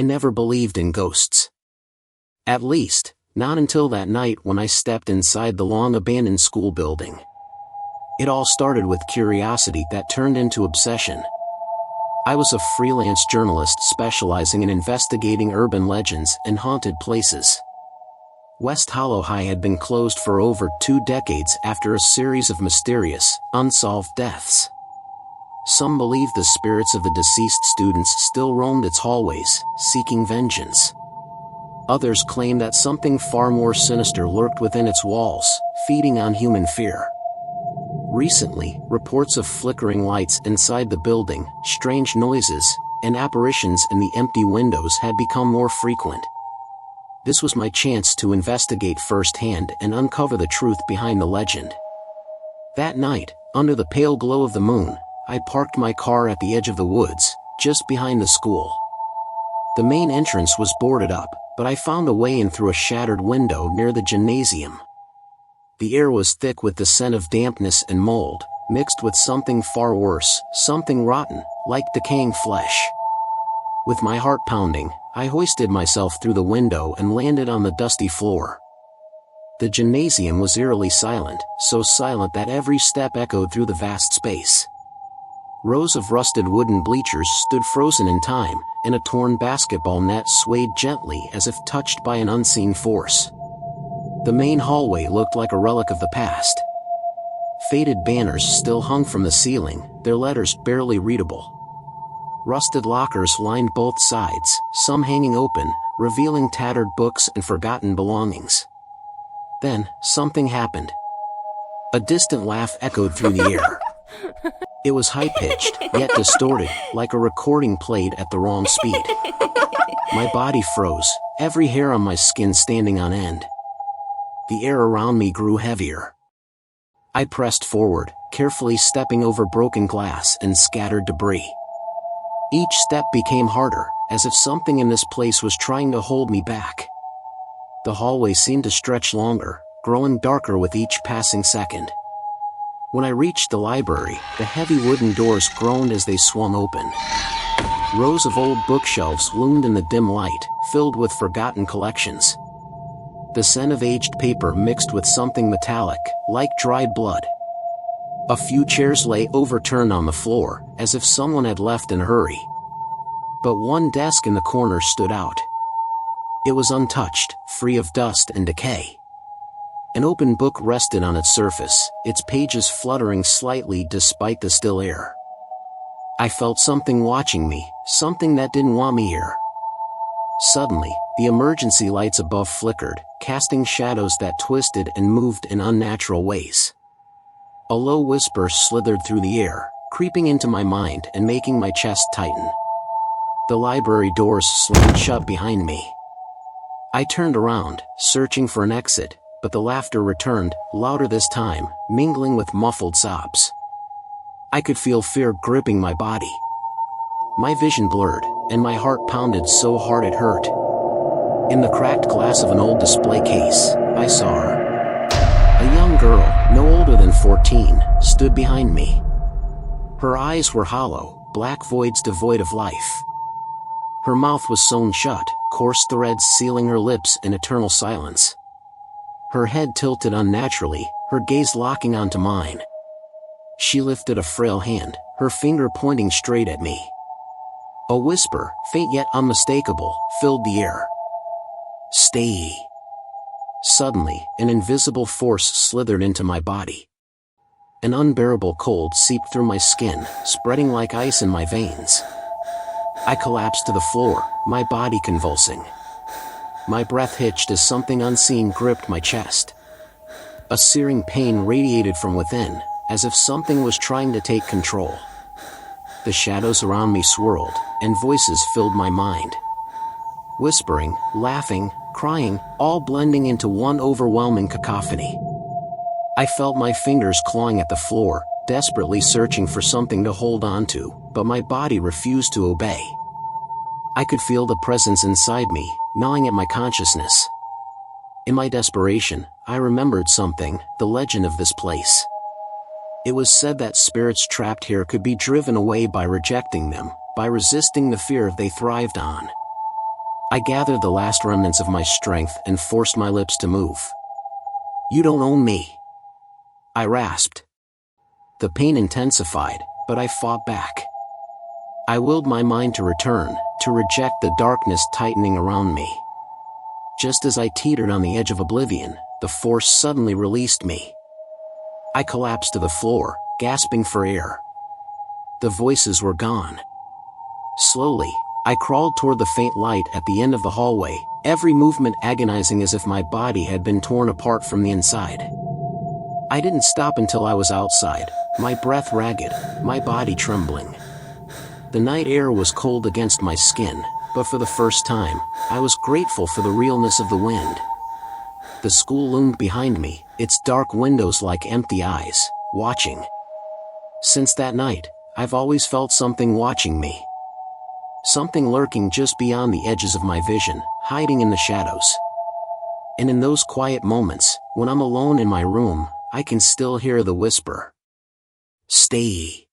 never believed in ghosts. At least, not until that night when I stepped inside the long-abandoned school building. It all started with curiosity that turned into obsession. I was a freelance journalist specializing in investigating urban legends and haunted places. West Hollow High had been closed for over 2 decades after a series of mysterious, unsolved deaths. Some believed the spirits of the deceased students still roamed its hallways, seeking vengeance. Others claimed that something far more sinister lurked within its walls, feeding on human fear. Recently, reports of flickering lights inside the building, strange noises, and apparitions in the empty windows had become more frequent. This was my chance to investigate firsthand and uncover the truth behind the legend. That night, under the pale glow of the moon, I parked my car at the edge of the woods, just behind the school. The main entrance was boarded up, but I found a way in through a shattered window near the gymnasium. The air was thick with the scent of dampness and mold, mixed with something far worse, something rotten, like decaying flesh. With my heart pounding, I hoisted myself through the window and landed on the dusty floor. The gymnasium was eerily silent, so silent that every step echoed through the vast space. Rows of rusted wooden bleachers stood frozen in time, and a torn basketball net swayed gently as if touched by an unseen force. The main hallway looked like a relic of the past. Faded banners still hung from the ceiling, their letters barely readable. Rusted lockers lined both sides, some hanging open, revealing tattered books and forgotten belongings. Then, something happened. A distant laugh echoed through the air. It was high-pitched, yet distorted, like a recording played at the wrong speed. My body froze, every hair on my skin standing on end. The air around me grew heavier. I pressed forward, carefully stepping over broken glass and scattered debris. Each step became harder, as if something in this place was trying to hold me back. The hallway seemed to stretch longer, growing darker with each passing second. When I reached the library, the heavy wooden doors groaned as they swung open. Rows of old bookshelves loomed in the dim light, filled with forgotten collections. The scent of aged paper mixed with something metallic, like dried blood. A few chairs lay overturned on the floor, as if someone had left in a hurry. But one desk in the corner stood out. It was untouched, free of dust and decay. An open book rested on its surface, its pages fluttering slightly despite the still air. I felt something watching me, something that didn't want me here. Suddenly, the emergency lights above flickered, casting shadows that twisted and moved in unnatural ways. A low whisper slithered through the air, creeping into my mind and making my chest tighten. The library doors slammed shut behind me. I turned around, searching for an exit, but the laughter returned, louder this time, mingling with muffled sobs. I could feel fear gripping my body. My vision blurred, and my heart pounded so hard it hurt. In the cracked glass of an old display case, I saw her. A young girl, no older than 14, stood behind me. Her eyes were hollow, black voids devoid of life. Her mouth was sewn shut, coarse threads sealing her lips in eternal silence. Her head tilted unnaturally, her gaze locking onto mine. She lifted a frail hand, her finger pointing straight at me. A whisper, faint yet unmistakable, filled the air. "Stay." Suddenly, an invisible force slithered into my body. An unbearable cold seeped through my skin, spreading like ice in my veins. I collapsed to the floor, my body convulsing. My breath hitched as something unseen gripped my chest. A searing pain radiated from within, as if something was trying to take control. The shadows around me swirled, and voices filled my mind. Whispering, laughing, crying, all blending into one overwhelming cacophony. I felt my fingers clawing at the floor, desperately searching for something to hold on to, but my body refused to obey. I could feel the presence inside me, gnawing at my consciousness. In my desperation, I remembered something, the legend of this place. It was said that spirits trapped here could be driven away by rejecting them, by resisting the fear they thrived on. I gathered the last remnants of my strength and forced my lips to move. "You don't own me," I rasped. The pain intensified, but I fought back. I willed my mind to return, to reject the darkness tightening around me. Just as I teetered on the edge of oblivion, the force suddenly released me. I collapsed to the floor, gasping for air. The voices were gone. Slowly, I crawled toward the faint light at the end of the hallway, every movement agonizing as if my body had been torn apart from the inside. I didn't stop until I was outside, my breath ragged, my body trembling. The night air was cold against my skin, but for the first time, I was grateful for the realness of the wind. The school loomed behind me, its dark windows like empty eyes, watching. Since that night, I've always felt something watching me. Something lurking just beyond the edges of my vision, hiding in the shadows. And in those quiet moments, when I'm alone in my room, I can still hear the whisper. "Stay."